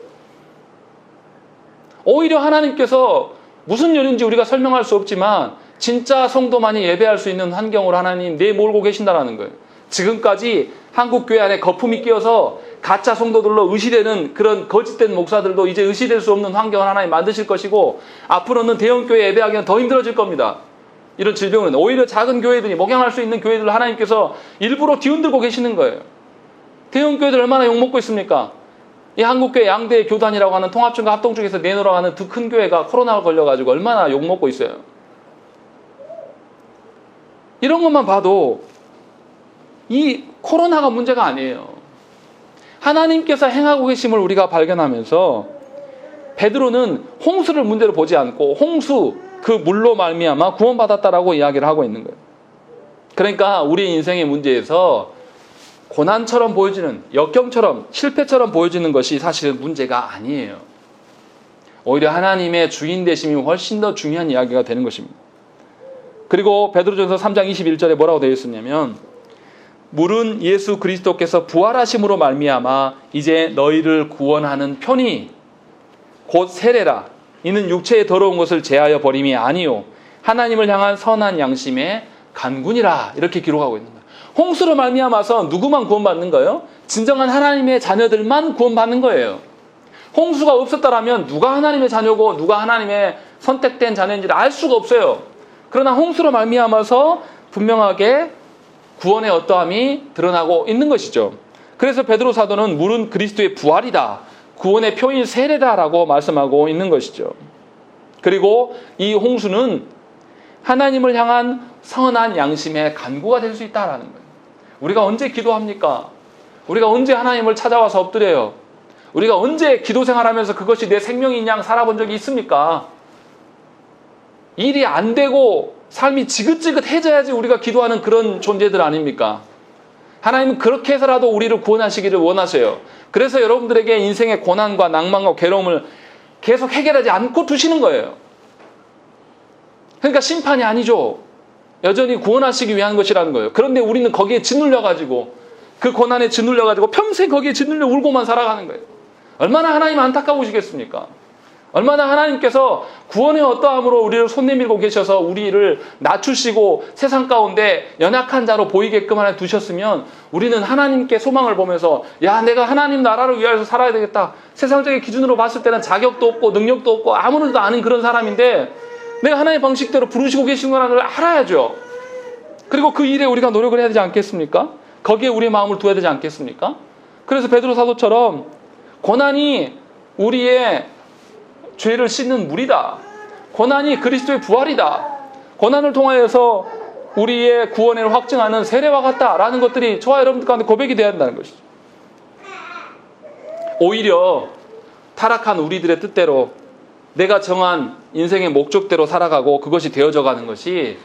오히려 하나님께서 무슨 일인지 우리가 설명할 수 없지만 진짜 성도만이 예배할 수 있는 환경으로 하나님 내몰고 계신다는 거예요. 지금까지 한국 교회 안에 거품이 끼어서 가짜 성도들로 의시되는 그런 거짓된 목사들도 이제 의시될 수 없는 환경을 하나님 만드실 것이고 앞으로는 대형 교회 예배하기는 더 힘들어질 겁니다. 이런 질병은 오히려 작은 교회들이 목양할 수 있는 교회들을 하나님께서 일부러 뒤흔들고 계시는 거예요. 대형 교회들 얼마나 욕먹고 있습니까? 이 한국교회 양대 교단이라고 하는 통합중과 합동중에서 내놓으라고 하는 두 큰 교회가 코로나가 걸려가지고 얼마나 욕먹고 있어요. 이런 것만 봐도 이 코로나가 문제가 아니에요. 하나님께서 행하고 계심을 우리가 발견하면서 베드로는 홍수를 문제로 보지 않고 홍수 그 물로 말미암아 구원받았다라고 이야기를 하고 있는 거예요. 그러니까 우리 인생의 문제에서 고난처럼 보여지는 역경처럼 실패처럼 보여지는 것이 사실은 문제가 아니에요. 오히려 하나님의 주인 되심이 훨씬 더 중요한 이야기가 되는 것입니다. 그리고 베드로전서 3장 21절에 뭐라고 되어 있었냐면 물은 예수 그리스도께서 부활하심으로 말미암아 이제 너희를 구원하는 편이 곧 세례라. 이는 육체의 더러운 것을 제하여 버림이 아니요 하나님을 향한 선한 양심의 간군이라. 이렇게 기록하고 있는 거예요. 홍수로 말미암아서 누구만 구원받는 거예요? 진정한 하나님의 자녀들만 구원받는 거예요. 홍수가 없었다라면 누가 하나님의 자녀고 누가 하나님의 선택된 자녀인지를 알 수가 없어요. 그러나 홍수로 말미암아서 분명하게 구원의 어떠함이 드러나고 있는 것이죠. 그래서 베드로 사도는 물은 그리스도의 부활이다. 구원의 표인 세례다라고 말씀하고 있는 것이죠. 그리고 이 홍수는 하나님을 향한 선한 양심의 간구가 될 수 있다라는 거예요. 우리가 언제 기도합니까? 우리가 언제 하나님을 찾아와서 엎드려요? 우리가 언제 기도 생활하면서 그것이 내 생명인 양 살아본 적이 있습니까? 일이 안 되고 삶이 지긋지긋해져야지 우리가 기도하는 그런 존재들 아닙니까? 하나님은 그렇게 해서라도 우리를 구원하시기를 원하세요. 그래서 여러분들에게 인생의 고난과 낭만과 괴로움을 계속 해결하지 않고 두시는 거예요. 그러니까 심판이 아니죠. 여전히 구원하시기 위한 것이라는 거예요. 그런데 우리는 거기에 짓눌려가지고 그 고난에 짓눌려가지고 평생 거기에 짓눌려 울고만 살아가는 거예요. 얼마나 하나님 안타까우시겠습니까? 얼마나 하나님께서 구원의 어떠함으로 우리를 손 내밀고 계셔서 우리를 낮추시고 세상 가운데 연약한 자로 보이게끔 하나 두셨으면 우리는 하나님께 소망을 보면서 야 내가 하나님 나라를 위하여서 살아야 되겠다. 세상적인 기준으로 봤을 때는 자격도 없고 능력도 없고 아무렇지도 않은 그런 사람인데 내가 하나님의 방식대로 부르시고 계신 거라는 걸 알아야죠. 그리고 그 일에 우리가 노력을 해야 되지 않겠습니까? 거기에 우리의 마음을 두어야 되지 않겠습니까? 그래서 베드로 사도처럼 고난이 우리의 죄를 씻는 물이다. 고난이 그리스도의 부활이다. 고난을 통하여서 우리의 구원을 확증하는 세례와 같다라는 것들이 저와 여러분들 가운데 고백이 되어야 한다는 것이죠. 오히려 타락한 우리들의 뜻대로 내가 정한 인생의 목적대로 살아가고 그것이 되어져 가는 것이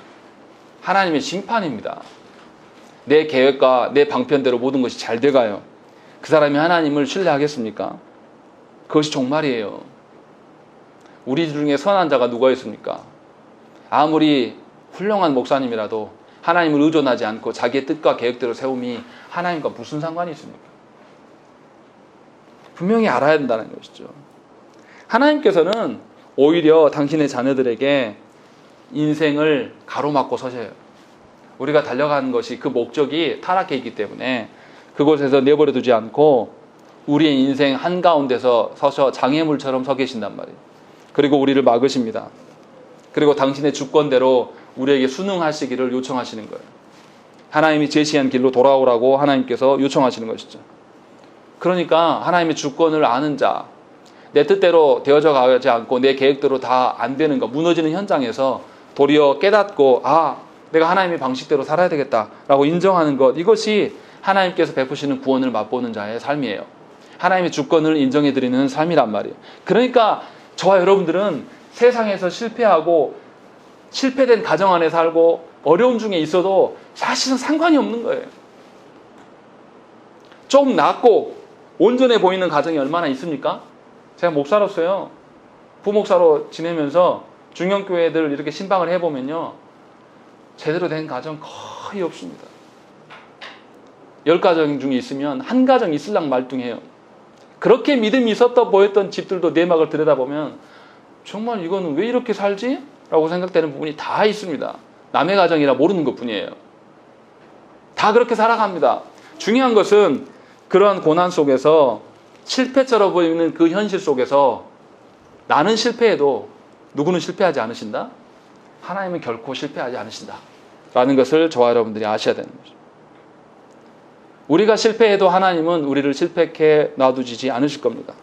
하나님의 심판입니다. 내 계획과 내 방편대로 모든 것이 잘 돼가요. 그 사람이 하나님을 신뢰하겠습니까? 그것이 종말이에요. 우리 중에 선한 자가 누가 있습니까? 아무리 훌륭한 목사님이라도 하나님을 의존하지 않고 자기의 뜻과 계획대로 세움이 하나님과 무슨 상관이 있습니까? 분명히 알아야 된다는 것이죠. 하나님께서는 오히려 당신의 자녀들에게 인생을 가로막고 서셔요. 우리가 달려가는 것이 그 목적이 타락해 있기 때문에 그곳에서 내버려 두지 않고 우리의 인생 한가운데서 서셔 장애물처럼 서 계신단 말이에요. 그리고 우리를 막으십니다. 그리고 당신의 주권대로 우리에게 순응하시기를 요청하시는 거예요. 하나님이 제시한 길로 돌아오라고 하나님께서 요청하시는 것이죠. 그러니까 하나님의 주권을 아는 자, 내 뜻대로 되어져 가지 않고 내 계획대로 다 안 되는 것, 무너지는 현장에서 도리어 깨닫고 내가 하나님의 방식대로 살아야 되겠다라고 인정하는 것, 이것이 하나님께서 베푸시는 구원을 맛보는 자의 삶이에요. 하나님의 주권을 인정해드리는 삶이란 말이에요. 그러니까 저와 여러분들은 세상에서 실패하고 실패된 가정 안에 살고 어려움 중에 있어도 사실은 상관이 없는 거예요. 좀 낫고 온전해 보이는 가정이 얼마나 있습니까? 제가 목사로서요, 부목사로 지내면서 중형교회들 이렇게 신방을 해보면요, 제대로 된 가정 거의 없습니다. 10가정 중에 있으면 한 가정 있을랑 말뚱해요. 그렇게 믿음이 있었다 보였던 집들도 내막을 들여다보면 정말 이거는 왜 이렇게 살지? 라고 생각되는 부분이 다 있습니다. 남의 가정이라 모르는 것뿐이에요. 다 그렇게 살아갑니다. 중요한 것은 그러한 고난 속에서 실패처럼 보이는 그 현실 속에서 나는 실패해도 누구는 실패하지 않으신다? 하나님은 결코 실패하지 않으신다. 라는 것을 저와 여러분들이 아셔야 되는 거죠. 우리가 실패해도 하나님은 우리를 실패케 놔두지 않으실 겁니다.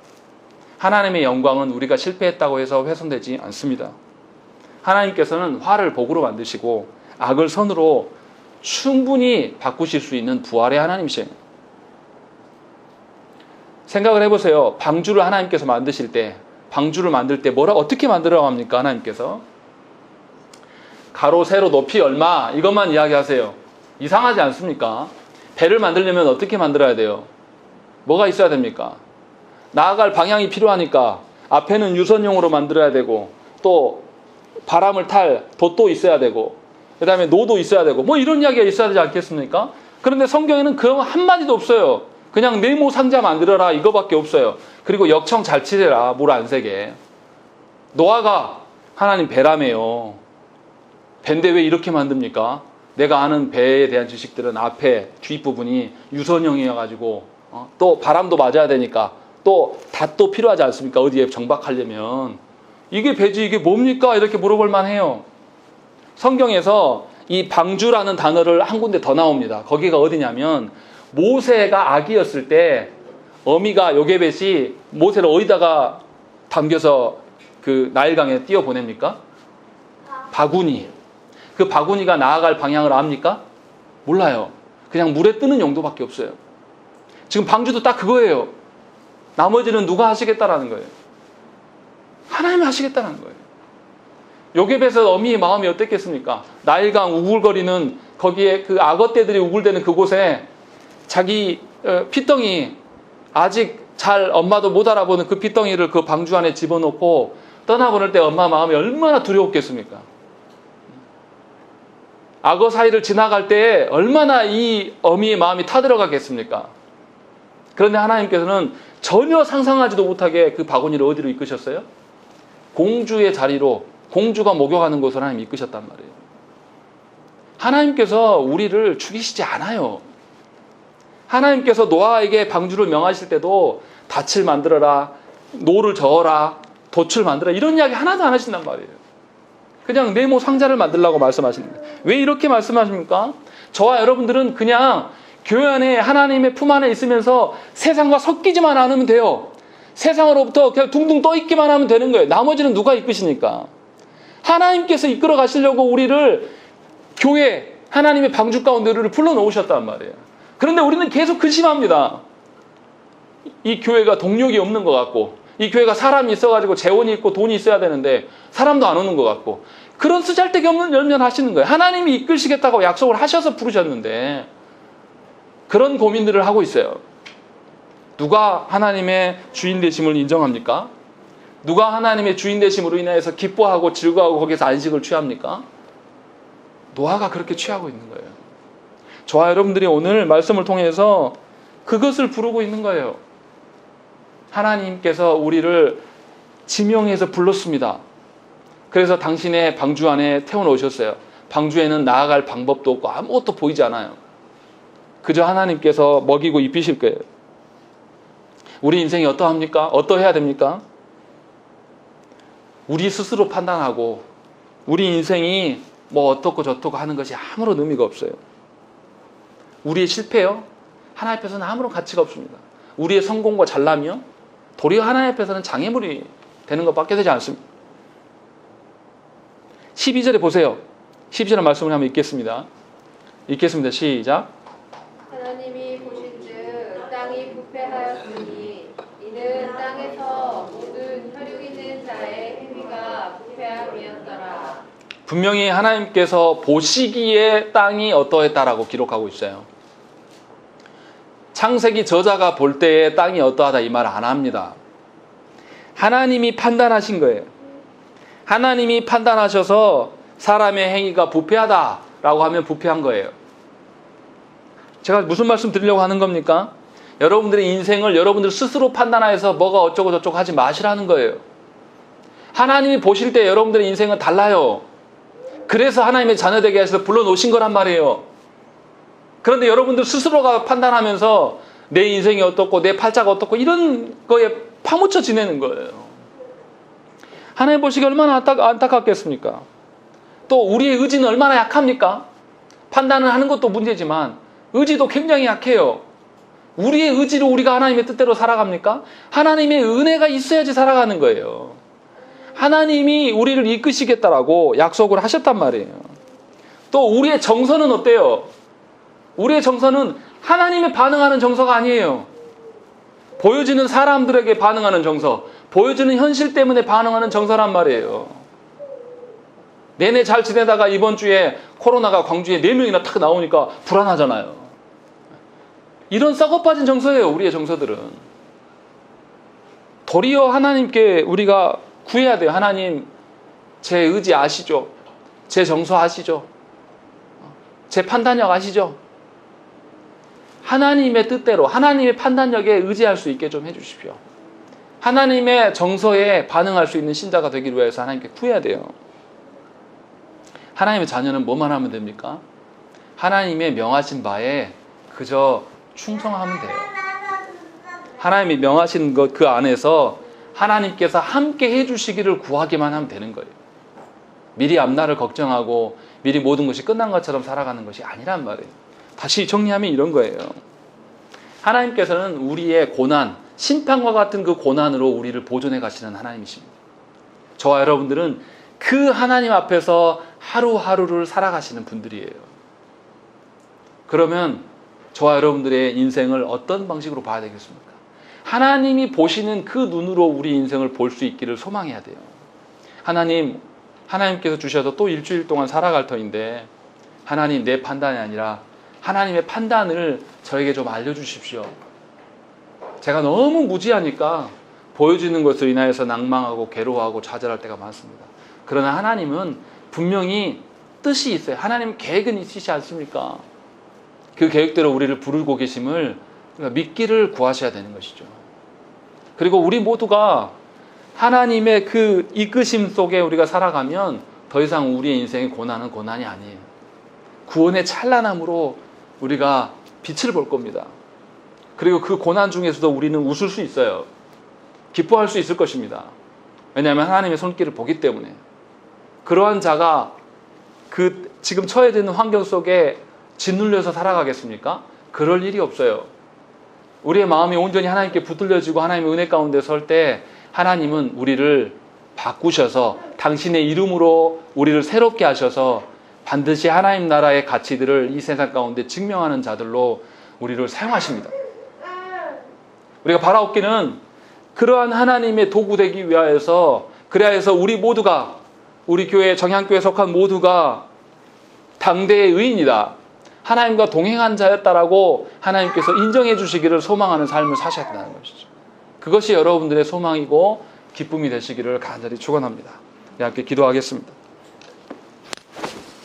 하나님의 영광은 우리가 실패했다고 해서 훼손되지 않습니다. 하나님께서는 화를 복으로 만드시고 악을 선으로 충분히 바꾸실 수 있는 부활의 하나님이세요. 생각을 해보세요. 방주를 하나님께서 만드실 때, 방주를 만들 때 어떻게 만들어 갑니까? 하나님께서 가로, 세로, 높이 얼마 이것만 이야기하세요. 이상하지 않습니까? 배를 만들려면 어떻게 만들어야 돼요? 뭐가 있어야 됩니까? 나아갈 방향이 필요하니까 앞에는 유선용으로 만들어야 되고, 또 바람을 탈 돛도 있어야 되고, 그 다음에 노도 있어야 되고, 뭐 이런 이야기가 있어야 되지 않겠습니까? 그런데 성경에는 그 한마디도 없어요. 그냥 네모 상자 만들어라 이거밖에 없어요. 그리고 역청 잘 치래라, 물 안 새게. 노아가 하나님 배라며요. 배인데 왜 이렇게 만듭니까? 내가 아는 배에 대한 지식들은 앞에 뒷부분이 유선형이어가지고 또 바람도 맞아야 되니까 또 닷도 필요하지 않습니까? 어디에 정박하려면. 이게 배지 이게 뭡니까? 이렇게 물어볼 만해요. 성경에서 이 방주라는 단어를 한 군데 더 나옵니다. 거기가 어디냐면 모세가 아기였을 때 어미가 요게벳이 모세를 어디다가 담겨서 그 나일강에 띄워보냅니까? 바구니. 그 바구니가 나아갈 방향을 압니까? 몰라요. 그냥 물에 뜨는 용도밖에 없어요. 지금 방주도 딱 그거예요. 나머지는 누가 하시겠다라는 거예요. 하나님이 하시겠다는 거예요. 요게벳의 어미의 마음이 어땠겠습니까? 나일강 우글거리는 거기에 그 악어떼들이 우글대는 그곳에 자기 피덩이, 아직 잘 엄마도 못 알아보는 그 피덩이를 그 방주 안에 집어넣고 떠나보낼 때 엄마 마음이 얼마나 두려웠겠습니까? 악어 사이를 지나갈 때 얼마나 이 어미의 마음이 타들어가겠습니까? 그런데 하나님께서는 전혀 상상하지도 못하게 그 바구니를 어디로 이끄셨어요? 공주의 자리로, 공주가 목욕하는 곳으로 하나님 이끄셨단 말이에요. 하나님께서 우리를 죽이시지 않아요. 하나님께서 노아에게 방주를 명하실 때도 닻을 만들어라, 노를 저어라, 돛을 만들어라 이런 이야기 하나도 안 하신단 말이에요. 그냥 네모 상자를 만들라고 말씀하시는 거예요. 왜 이렇게 말씀하십니까? 저와 여러분들은 그냥 교회 안에 하나님의 품 안에 있으면서 세상과 섞이지만 않으면 돼요. 세상으로부터 그냥 둥둥 떠 있기만 하면 되는 거예요. 나머지는 누가 이끄시니까. 하나님께서 이끌어 가시려고 우리를 교회, 하나님의 방주 가운데 우리를 불러놓으셨단 말이에요. 그런데 우리는 계속 근심합니다. 이 교회가 동력이 없는 것 같고, 이 교회가 사람이 있어가지고 재원이 있고 돈이 있어야 되는데 사람도 안 오는 것 같고, 그런 쓰잘데기 없는 열면 하시는 거예요. 하나님이 이끌시겠다고 약속을 하셔서 부르셨는데 그런 고민들을 하고 있어요. 누가 하나님의 주인 되심을 인정합니까? 누가 하나님의 주인 되심으로 인해서 기뻐하고 즐거워하고 거기서 안식을 취합니까? 노아가 그렇게 취하고 있는 거예요. 저와 여러분들이 오늘 말씀을 통해서 그것을 부르고 있는 거예요. 하나님께서 우리를 지명해서 불렀습니다. 그래서 당신의 방주 안에 태워놓으셨어요. 방주에는 나아갈 방법도 없고 아무것도 보이지 않아요. 그저 하나님께서 먹이고 입히실 거예요. 우리 인생이 어떠합니까? 어떠해야 됩니까? 우리 스스로 판단하고 우리 인생이 뭐 어떻고 저떻고 하는 것이 아무런 의미가 없어요. 우리의 실패요? 하나님 앞에서는 아무런 가치가 없습니다. 우리의 성공과 잘남이요? 도리어 하나님 앞에서는 장애물이 되는 것밖에 되지 않습니다. 12절에 보세요. 12절 말씀을 한번 읽겠습니다. 읽겠습니다. 시작. 하나님이 보신즉 땅이 부패하였으니 이는 땅에서 모든 혈육 있는 자의 행위가 부패함이었더라. 분명히 하나님께서 보시기에 땅이 어떠했다라고 기록하고 있어요. 창세기 저자가 볼 때에 땅이 어떠하다 이 말 안 합니다. 하나님이 판단하신 거예요. 하나님이 판단하셔서 사람의 행위가 부패하다라고 하면 부패한 거예요. 제가 무슨 말씀 드리려고 하는 겁니까? 여러분들의 인생을 여러분들 스스로 판단해서 뭐가 어쩌고 저쩌고 하지 마시라는 거예요. 하나님이 보실 때 여러분들의 인생은 달라요. 그래서 하나님의 자녀 되게 해서 불러놓으신 거란 말이에요. 그런데 여러분들 스스로가 판단하면서 내 인생이 어떻고 내 팔자가 어떻고 이런 거에 파묻혀 지내는 거예요. 하나님 보시기에 얼마나 안타깝겠습니까? 또 우리의 의지는 얼마나 약합니까? 판단을 하는 것도 문제지만 의지도 굉장히 약해요. 우리의 의지로 우리가 하나님의 뜻대로 살아갑니까? 하나님의 은혜가 있어야지 살아가는 거예요. 하나님이 우리를 이끄시겠다라고 약속을 하셨단 말이에요. 또 우리의 정서는 어때요? 우리의 정서는 하나님에 반응하는 정서가 아니에요. 보여지는 사람들에게 반응하는 정서, 보여지는 현실 때문에 반응하는 정서란 말이에요. 내내 잘 지내다가 이번 주에 코로나가 광주에 4명이나 탁 나오니까 불안하잖아요. 이런 썩어빠진 정서예요. 우리의 정서들은. 도리어 하나님께 우리가 구해야 돼요. 하나님, 제 의지 아시죠? 제 정서 아시죠? 제 판단력 아시죠? 하나님의 뜻대로, 하나님의 판단력에 의지할 수 있게 좀 해주십시오. 하나님의 정서에 반응할 수 있는 신자가 되기를 위해서 하나님께 구해야 돼요. 하나님의 자녀는 뭐만 하면 됩니까? 하나님의 명하신 바에 그저 충성하면 돼요. 하나님이 명하신 것 그 안에서 하나님께서 함께 해주시기를 구하기만 하면 되는 거예요. 미리 앞날을 걱정하고 미리 모든 것이 끝난 것처럼 살아가는 것이 아니란 말이에요. 다시 정리하면 이런 거예요. 하나님께서는 우리의 고난, 심판과 같은 그 고난으로 우리를 보존해 가시는 하나님이십니다. 저와 여러분들은 그 하나님 앞에서 하루하루를 살아가시는 분들이에요. 그러면 저와 여러분들의 인생을 어떤 방식으로 봐야 되겠습니까? 하나님이 보시는 그 눈으로 우리 인생을 볼 수 있기를 소망해야 돼요. 하나님께서 주셔서 또 일주일 동안 살아갈 터인데 하나님 내 판단이 아니라 하나님의 판단을 저에게 좀 알려주십시오. 제가 너무 무지하니까 보여지는 것을 인하여서 낭망하고 괴로워하고 좌절할 때가 많습니다. 그러나 하나님은 분명히 뜻이 있어요. 하나님 계획은 있으시지 않습니까? 그 계획대로 우리를 부르고 계심을 믿기를 구하셔야 되는 것이죠. 그리고 우리 모두가 하나님의 그 이끄심 속에 우리가 살아가면 더 이상 우리의 인생의 고난은 고난이 아니에요. 구원의 찬란함으로 우리가 빛을 볼 겁니다. 그리고 그 고난 중에서도 우리는 웃을 수 있어요. 기뻐할 수 있을 것입니다. 왜냐하면 하나님의 손길을 보기 때문에. 그러한 자가 그 지금 처해져 있는 환경 속에 짓눌려서 살아가겠습니까? 그럴 일이 없어요. 우리의 마음이 온전히 하나님께 붙들려지고 하나님의 은혜 가운데 설 때 하나님은 우리를 바꾸셔서 당신의 이름으로 우리를 새롭게 하셔서 반드시 하나님 나라의 가치들을 이 세상 가운데 증명하는 자들로 우리를 사용하십니다. 우리가 바라옵기는 그러한 하나님의 도구 되기 위하여서, 그래야 해서 우리 모두가, 우리 교회 정향교회에 속한 모두가 당대의 의인이다, 하나님과 동행한 자였다라고 하나님께서 인정해 주시기를 소망하는 삶을 사셔야 된다는 것이죠. 그것이 여러분들의 소망이고 기쁨이 되시기를 간절히 축원합니다. 함께 기도하겠습니다.